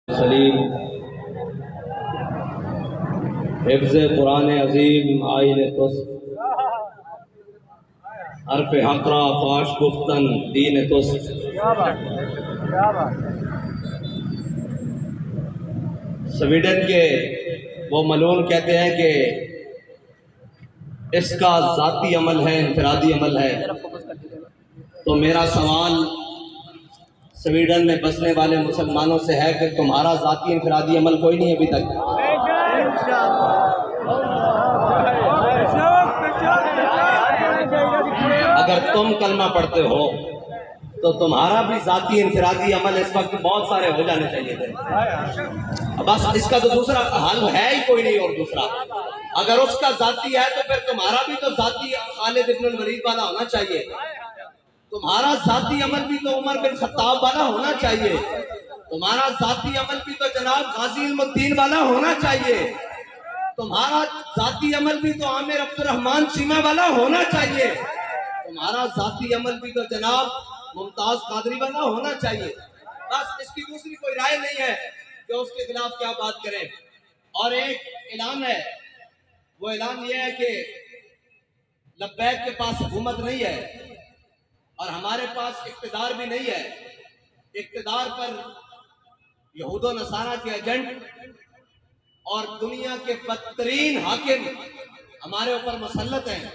सलीम हिफ्ज़ कुरान अज़ीम आइन तुस्त हरफ हक़रा फाश गुफ्तन दीन तुस्त। स्वीडन के वो मलून कहते हैं कि इसका ज़ाती अमल है, इनफरादी अमल है। तो मेरा सवाल स्वीडन में बसने वाले मुसलमानों से है कि तुम्हारा ज़ाती इनफरादी अमल कोई नहीं अभी तक? अगर तुम कलमा पढ़ते हो तो तुम्हारा भी ज़ाती इनफरादी अमल इस वक्त बहुत सारे हो जाने चाहिए थे। बस इसका तो दूसरा हल है ही कोई नहीं। और दूसरा, अगर उसका ज़ाती है तो फिर तुम्हारा भी तो ज़ाती खालिद इब्न वलीद वाला होना चाहिए। तुम्हारा ज़ाती अमल भी तो उमर बिन खत्ताब वाला होना चाहिए। तुम्हारा ज़ाती अमल भी तो जनाब गाजी इल्मुद्दीन वाला होना चाहिए। तुम्हारा ज़ाती अमल भी तो आमिर अब्दुर्रहमान चीमा वाला होना चाहिए। तुम्हारा ज़ाती अमल भी तो जनाब मुमताज कादरी वाला होना चाहिए। बस इसकी दूसरी कोई राय नहीं है कि उसके खिलाफ क्या बात करें। और एक ऐलान है, वो ऐलान ये है कि लब्बैक के पास हुकूमत नहीं है और हमारे पास इक़्तिदार भी नहीं है। इक़्तिदार पर यहूदो नसारा के एजेंट और दुनिया के बदतरीन हाकिम हमारे ऊपर मुसल्लत हैं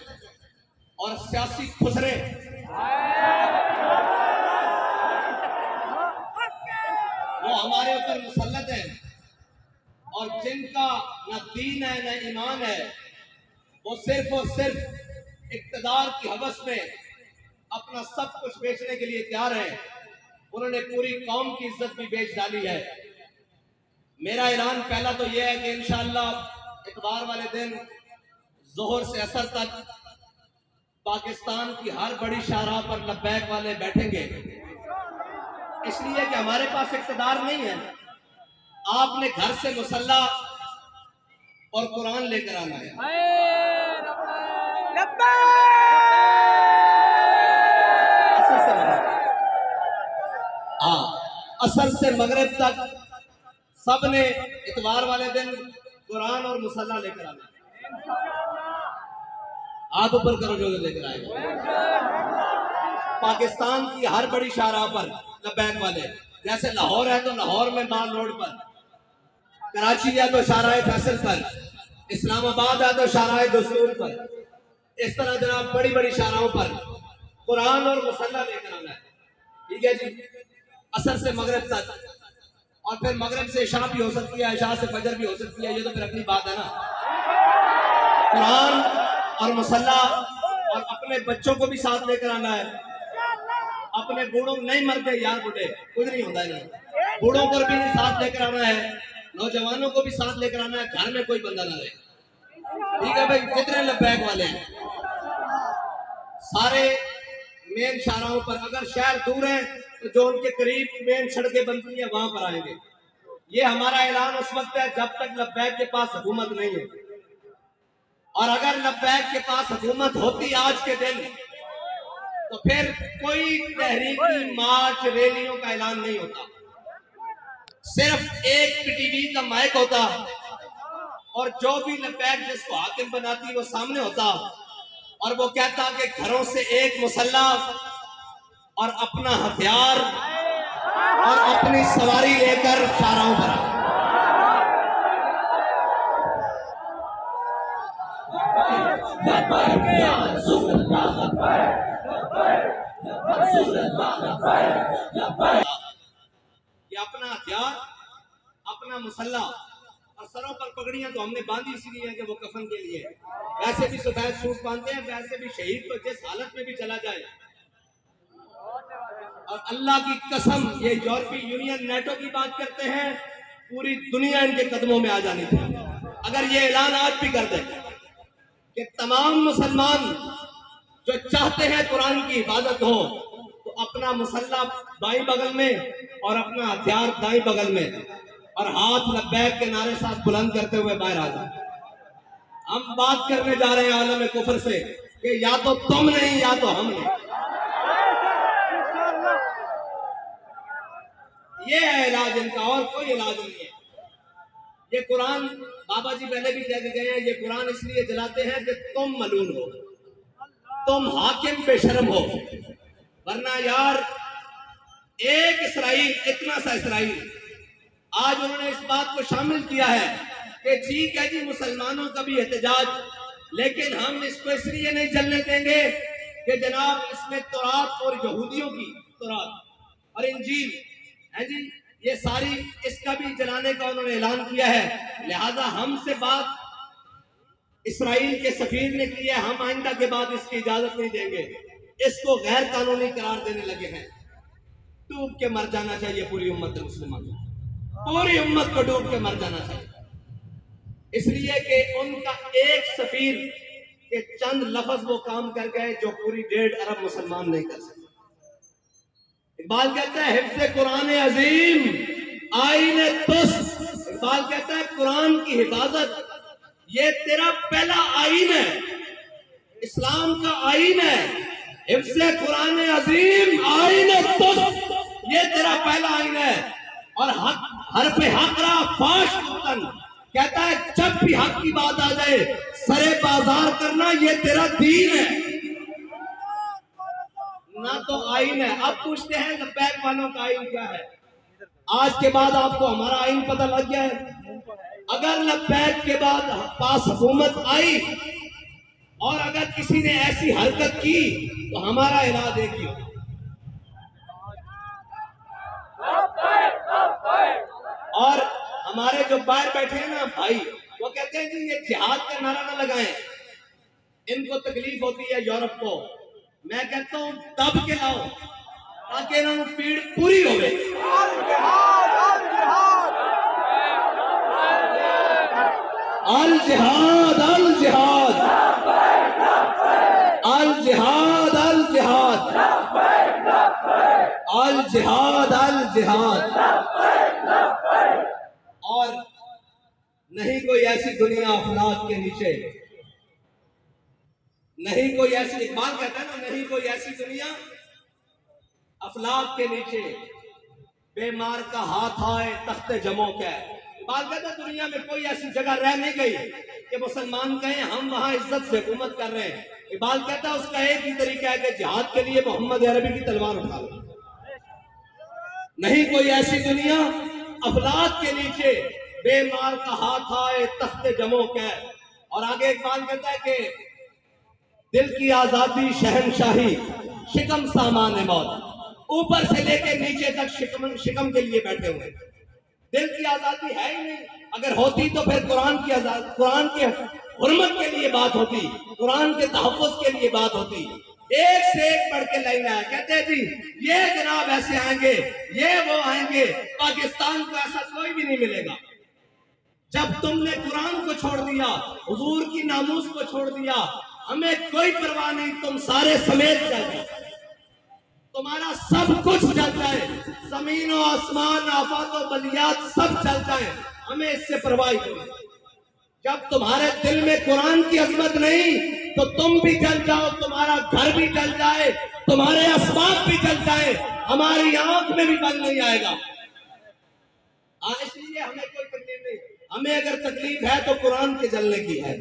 और सियासी खुसरे वो हमारे ऊपर मुसल्लत हैं और जिनका न दीन है न ईमान है, वो सिर्फ और सिर्फ इक़्तिदार की हवस में अपना सब कुछ बेचने के लिए तैयार है। उन्होंने पूरी कौम की इज्जत भी बेच डाली है। मेरा ऐलान पहला तो यह है कि इंशाअल्लाह इतवार वाले दिन जोहर से असर तक पाकिस्तान की हर बड़ी शाहराह पर लब्बैक वाले बैठेंगे, इसलिए कि हमारे पास इक़्तिदार नहीं है। आपने घर से मुसल्ला और कुरान लेकर आना है। असर से मगरिब तक सबने इतवार वाले दिन कुरान और मुसल्ला लेकर आना है। हाथ ऊपर करो जो लेकर आएगा। पाकिस्तान की हर बड़ी शाहराह पर लब्बैक वाले, जैसे लाहौर है तो लाहौर में माल रोड पर, कराची है तो शाहराह फैसल पर, इस्लामाबाद है तो शाहराह दस्तूर पर, इस तरह जनाब बड़ी बड़ी शाहराहों पर कुरान और मुसल्ला लेकर आना है। ठीक है जी, असर से मगरिब तक, और फिर मगरिब से इशा भी हो सकती है, इशा से फजर भी हो सकती है। ये तो फिर अपनी बात है ना। कुरान और मुसल्ला, और अपने बच्चों को भी साथ लेकर आना है। अपने बूढ़ों नहीं मरते यार, बूढ़े कुछ नहीं होता है, बूढ़ों को भी साथ लेकर आना है, नौजवानों को भी साथ लेकर आना है। घर में कोई बंदा ना रहे। ठीक है भाई, कितने लब्बैक वाले हैं सारे मेन शाहराहों पर। अगर शहर दूर है तो जो उनके करीब मेन सड़कें बनती हैं वहां पर आएंगे। ये हमारा ऐलान उस वक्त है जब तक लब्बैक के पास हुकूमत नहीं है। और अगर लब्बैक के पास हुकूमत होती आज के दिन तो फिर कोई तहरीकी मार्च रैलियों का ऐलान नहीं होता, सिर्फ एक टीवी का माइक होता और जो भी लब्बैक जिसको हाकिम बनाती वो सामने होता और वो कहता कि घरों से एक मुसल्ला और अपना हथियार और अपनी सवारी लेकर शाहराहों पर आओ। ये अपना हथियार, अपना मुसल्ला और सरों पर पगड़ियां तो हमने बांधी इसलिए है कि वो कफन के लिए। वैसे भी सफेद सूट बांधते हैं, वैसे भी शहीद तो जिस हालत में भी चला जाए। और अल्लाह की कसम, ये यूरोपीय यूनियन नेटो की बात करते हैं, पूरी दुनिया इनके कदमों में आ जानी थी। अगर ये ऐलान आज भी कर दे कि तमाम मुसलमान जो चाहते हैं कुरान की हिफाजत हो तो अपना मुसल्ला बाईं बगल में और अपना हथियार दाईं बगल में और हाथ लब्बैक के नारे साथ बुलंद करते हुए बाहर आ जाए। हम बात करने जा रहे हैं आलम कुफर से कि या तो तुम नहीं या तो हम नहीं। ये है इलाज इनका, और कोई इलाज नहीं है। ये कुरान बाबा जी पहले भी कह के गए हैं, ये कुरान इसलिए जलाते हैं कि तुम मलून हो, तुम हाकिम बेशरम हो। वरना यार एक इसराइल, इतना सा इसराइल, आज उन्होंने इस बात को शामिल किया है कि ठीक है जी मुसलमानों का भी एहतजाज, लेकिन हम इसको इसलिए नहीं जलने देंगे कि जनाब इसमें तौरात और यहूदियों की तौरात और इंजील है जी, ये सारी इसका भी जलाने का उन्होंने ऐलान किया है। लिहाजा हमसे बात इसराइल के सफीर ने की है, हम आइंदा के बाद इसकी इजाजत नहीं देंगे। इसको गैर कानूनी करार देने लगे हैं। डूब के मर जाना चाहिए पूरी उम्मत मुसलमान, पूरी उम्मत को डूब के मर जाना चाहिए, इसलिए कि उनका एक सफीर के चंद लफ्ज वो काम कर गए जो पूरी 1.5 अरब मुसलमान नहीं कर सकते। इकबाल कहता है हिफ्ज़े कुरान अजीम आईने तुस्त। इकबाल कहता है कुरान की हिफाजत ये तेरा पहला आईन है, इस्लाम का आईन है। हिफ्ज़े कुरान अजीम आईने तुस्त, ये तेरा पहला आईन है। और हक हरफ़े हक़रा फाश मुतन, कहता है जब भी हक की बात आ जाए सरे बाजार करना ये तेरा दीन है, ना तो आईन है। अब पूछते हैं लब्बैक वालों का आईन क्या है? आज के बाद आपको हमारा आईन पता लग गया है। अगर लब्बैक के बाद पास हुकूमत आई और अगर किसी ने ऐसी हरकत की तो हमारा इरादा एक ही हो। और हमारे जो बाहर बैठे हैं ना भाई, वो कहते हैं कि ये जिहाद का नारा ना लगाएं, इनको तकलीफ होती है यूरोप को। मैं कहता हूं दब के लाओ ताकि इन्होंने पीड़ पूरी हो गई। अल जिहाद अल जिहाद अल जिहाद अल जिहाद अल जिहाद अल जिहाद। और नहीं कोई ऐसी दुनिया अफलाक के नीचे, नहीं कोई ऐसी, इकबाल कहता है ना, नहीं कोई ऐसी दुनिया अफलाक के नीचे बेमार का हाथ आए तख्ते जमो के। इकबाल कहता है दुनिया में कोई ऐसी जगह रह नहीं गई कि मुसलमान कहें हम वहां इज्जत से हुकूमत कर रहे हैं। इकबाल कहता है उसका एक ही तरीका है कि जिहाद के लिए मोहम्मद अरबी की तलवार उठा लो। नहीं कोई ऐसी दुनिया अफलाक के नीचे बेमार का हाथ आए तख्ते जमो के। और आगे इकबाल कहता है कि दिल की आजादी शहनशाही शिकम सामान मौत, ऊपर से लेकर नीचे तक शिकम के लिए बैठे हुए। दिल की आजादी है ही नहीं, अगर होती तो फिर कुरान की आजादी, कुरान के हुर्मत के लिए बात होती, कुरान के तहफ़्फ़ुज़ के लिए बात होती। एक से एक बढ़ के लाइन आया, कहते हैं जी ये जनाब ऐसे आएंगे, ये वो आएंगे, पाकिस्तान को ऐसा कोई भी नहीं मिलेगा। जब तुमने कुरान को छोड़ दिया, हुजूर की नामूस को छोड़ दिया, हमें कोई परवाह नहीं, तुम सारे समेत चल जाए, तुम्हारा सब कुछ चल जाए, जमीन और आसमान आफात और बलियात सब चल जाए, हमें इससे परवाह नहीं। जब तुम्हारे दिल में कुरान की अजमत नहीं तो तुम भी जल जाओ, तुम्हारा घर भी जल जाए, तुम्हारे असबाब भी जल जाए, हमारी आंख में भी बल नहीं आएगा। इसलिए हमें कोई तकलीफ नहीं, हमें अगर तकलीफ है तो कुरान के जलने की है,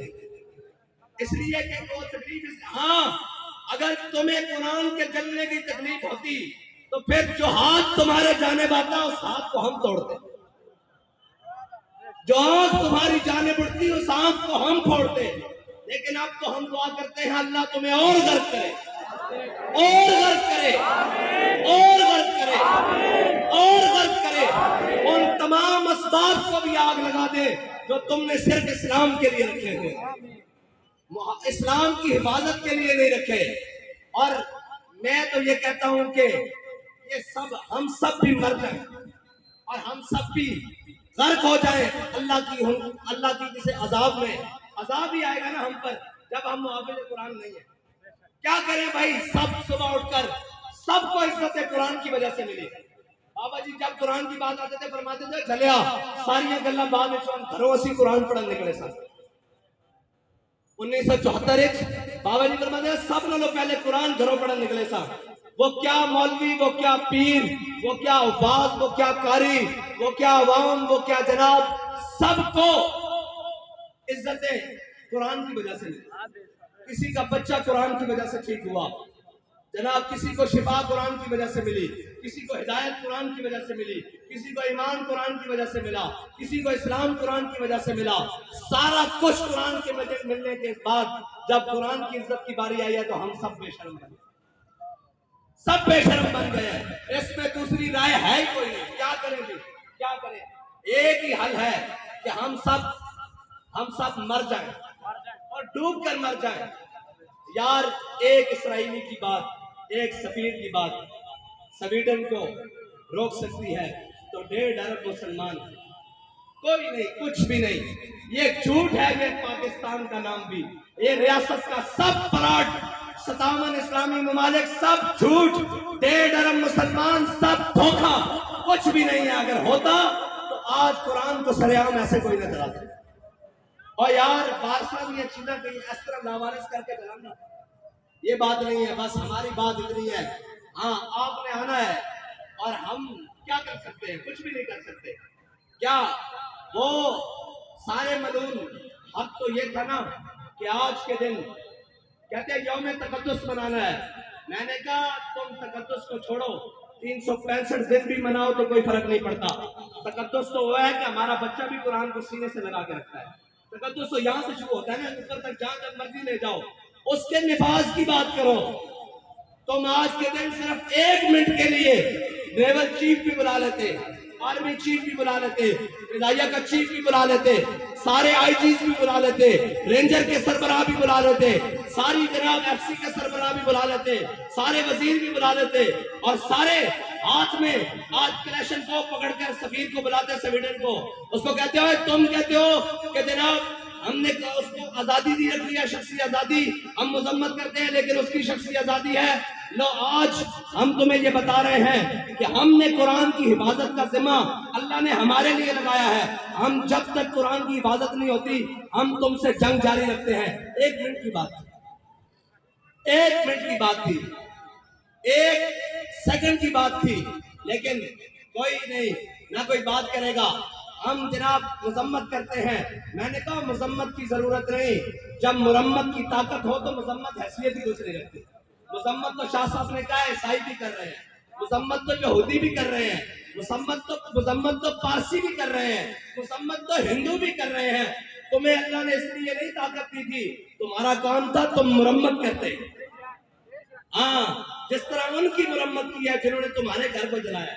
इसलिए कि वो तकलीफ। हाँ, अगर तुम्हें कुरान के जलने की तकलीफ होती तो फिर जो हाथ तुम्हारे जाने बाता उस हाथ को हम तोड़ते, जो आंख तुम्हारी जाने बढ़ती उस आंख को हम फोड़ते। लेकिन अब तो हम दुआ करते हैं अल्लाह तुम्हें और गर्क करे, और गर्क करे, और गर्क करे, और गर्क करे। उन तमाम असबाब को भी आग लगा दे जो तुमने सिर्फ इस्लाम के लिए रखे हुए, इस्लाम की हिफाजत के लिए नहीं रखे। और मैं तो ये कहता हूं कि ये सब, हम सब भी मर जाए और हम सब भी गर्क हो जाए अल्लाह की किसी अजाब में। अजाब ही आएगा ना हम पर जब हम मुआविज़ कुरान नहीं है। क्या करें भाई, सब सुबह उठकर सबको इज्जत कुरान की वजह से मिली। बाबा जी जब कुरान की बात आते थे फरमाते थे चलिया सारिया गल्ला बाद में घरों असी कुरान पढ़न निकले सन। 1974 बाबा जी फरमाते सब नालों पहले कुरान घरों पढ़न निकले सन। वो क्या मौलवी, वो क्या पीर, वो क्या उफाज, वो क्या कारी, वो क्या अवाम, वो क्या जनाब, सबको इज्जतें कुरान की वजह से मिली। किसी का बच्चा कुरान की वजह से ठीक हुआ जनाब, किसी को शिफा कुरान की वजह से मिली, किसी को हिदायत कुरान की वजह से मिली, किसी को ईमान कुरान की वजह से मिला, किसी को इस्लाम कुरान की वजह से मिला। सारा कुछ कुरान के मिलने के बाद जब कुरान की इज्जत की बारी आई है तो हम सब बेशर्म बन गए, सब बेशर्म बन गए। इसमें दूसरी राय है ही कोई नहीं। क्या करें जी, क्या करें? एक ही हल है कि हम सब मर जाएं और डूब कर मर जाएं। यार, एक इसराइली की बात, एक सफीर की बात स्वीडन को रोक सकती है तो 1.5 अरब मुसलमान कोई नहीं, कुछ भी नहीं। ये झूठ है, ये पाकिस्तान का नाम भी, ये रियासत का सब फ्रॉड, 57 इस्लामी ममालिक सब झूठ, 1.5 अरब मुसलमान सब धोखा, कुछ भी नहीं है। अगर होता तो आज कुरान को सरेआम ऐसे कोई न चलाता। और यार, बादशाह भी अच्छी ना कहीं इस तरह लावारिस करके चलाना, ये बात नहीं है। बस हमारी बात इतनी है, हाँ, आपने आना है और हम क्या कर सकते हैं? कुछ भी नहीं कर सकते। क्या वो सारे मलून हक तो ये था ना कि आज के दिन कहते हैं यौम तकद्दुस मनाना है। मैंने कहा तुम तकद्दुस को छोड़ो, 365 दिन भी मनाओ तो कोई फर्क नहीं पड़ता। तकद्दुस तो वो है कि हमारा बच्चा भी कुरान को सीने से लगा के रखता है। तकद्दुस तो यहाँ से शुरू होता है ना, ऊपर तक जहाँ तक मर्जी ले जाओ। उसके निफाज की बात करो। तुम आज के दिन सिर्फ 1 मिनट के लिए नेवल चीफ भी बुला लेते, आर्मी चीफ भी बुला लेते, फिजाइया का चीफ भी बुला लेते, सारे आईजीज भी बुला लेते, रेंजर के सरबराह भी बुला लेते, सारी जनाब एफसी के सरबराह भी बुला लेते, सारे वजीर भी बुला लेते और सारे हाथ में आज क्लैशन को पकड़कर सफीर को बुलाते स्वीडन को। उसको कहते हो, तुम कहते हो कि जनाब हमने उसको आजादी दी रख लिया, शख्सी आजादी, हम मजम्मत करते हैं लेकिन उसकी शख्सी आजादी है। लो, आज हम तुम्हें ये बता रहे हैं कि हमने कुरान की हिफाजत का जिम्मा अल्लाह ने हमारे लिए लगाया है। हम जब तक कुरान की हिफाजत नहीं होती हम तुमसे जंग जारी रखते हैं। 1 मिनट की बात, 1 मिनट की बात थी, 1 सेकंड की बात थी, लेकिन कोई नहीं, ना कोई बात करेगा। हम जनाब मजम्मत करते हैं। मैंने कहा मजम्मत की जरूरत नहीं, जब मुरम्मत की ताकत हो तो मजम्मत हैसियत ही दूसरी रखती। मजम्मत तो शाह साहब ने कहा ईसाई भी कर रहे हैं, मजम्मत तो यहूदी भी कर रहे हैं, मजम्मत तो पारसी भी कर रहे हैं, मजम्मत तो हिंदू भी कर रहे हैं। तुम्हें अल्लाह ने इसलिए नहीं ताकत दी थी, तुम्हारा काम था तुम मुरम्मत करते। हाँ, जिस तरह उनकी मुरम्मत की है जिन्होंने तुम्हारे घर को जलाया।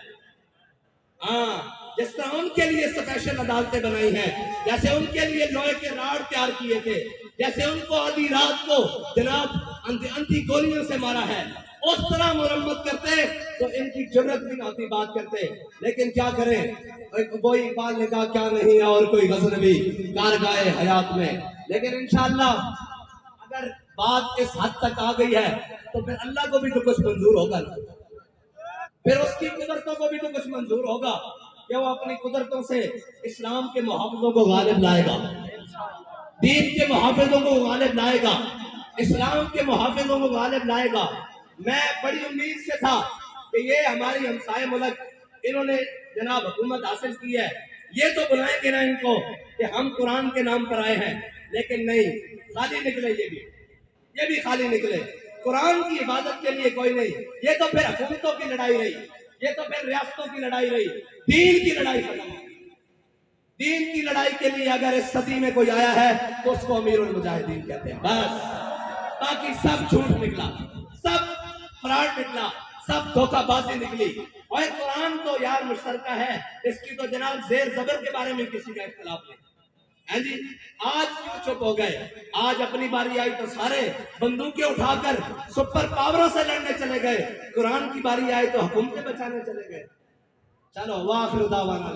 हाँ, जिस तरह उनके लिए स्पेशल अदालतें बनाई हैं, जैसे उनके लिए लोहे के राड तैयार किए थे, जैसे उनको आधी रात को जनाब अंधी गोलियों से मारा है, उस तरह मुरम्मत करते तो इनकी जरूरत भी ना होती बात करते। लेकिन क्या करें, कोई इकबाल ने कहा क्या नहीं है और कोई गज़नवी कारगाए हयात में। लेकिन इंशाअल्लाह अगर बात इस हद तक आ गई है तो फिर अल्लाह को भी तो कुछ मंजूर होगा, फिर उसकी कुदरतों को भी तो कुछ मंजूर होगा कि वो अपनी कुदरतों से इस्लाम के मुहाफिजों को गालिब लाएगा, दीन के मुहाफिजों को गालिब लाएगा, इस्लाम के मुहाफिजों को गालिब लाएगा। मैं बड़ी उम्मीद से था कि ये हमारी हमसाए मुल्क, इन्होंने जनाब हुकूमत हासिल की है, ये तो बुलाएंगे ना इनको कि हम कुरान के नाम पर आए हैं। लेकिन नहीं, खाली निकले, ये भी खाली निकले। कुरान की हिफाजत के लिए कोई नहीं। ये तो फिर हुकूमतों की लड़ाई रही, ये तो फिर रियासतों की लड़ाई रही, दीन की लड़ाई खत्म। दीन की लड़ाई के लिए अगर इस सदी में कोई आया है तो उसको अमीरुल मुजाहिदीन कहते हैं, बस। बाकी सब झूठ निकला, सब फ्रॉड निकला, सब धोखाबाजी निकली। और कुरान तो यार मुश्तरका है, इसकी तो जनाब जेर जबर के बारे में किसी का इख्तिलाफ नहीं है जी। आज क्यों चुप हो गए? आज अपनी बारी आई तो सारे बंदूकें उठाकर सुपर पावरों से लड़ने चले गए, कुरान की बारी आई तो हुकूमतें बचाने चले गए। चलो, वाखिर दावाना।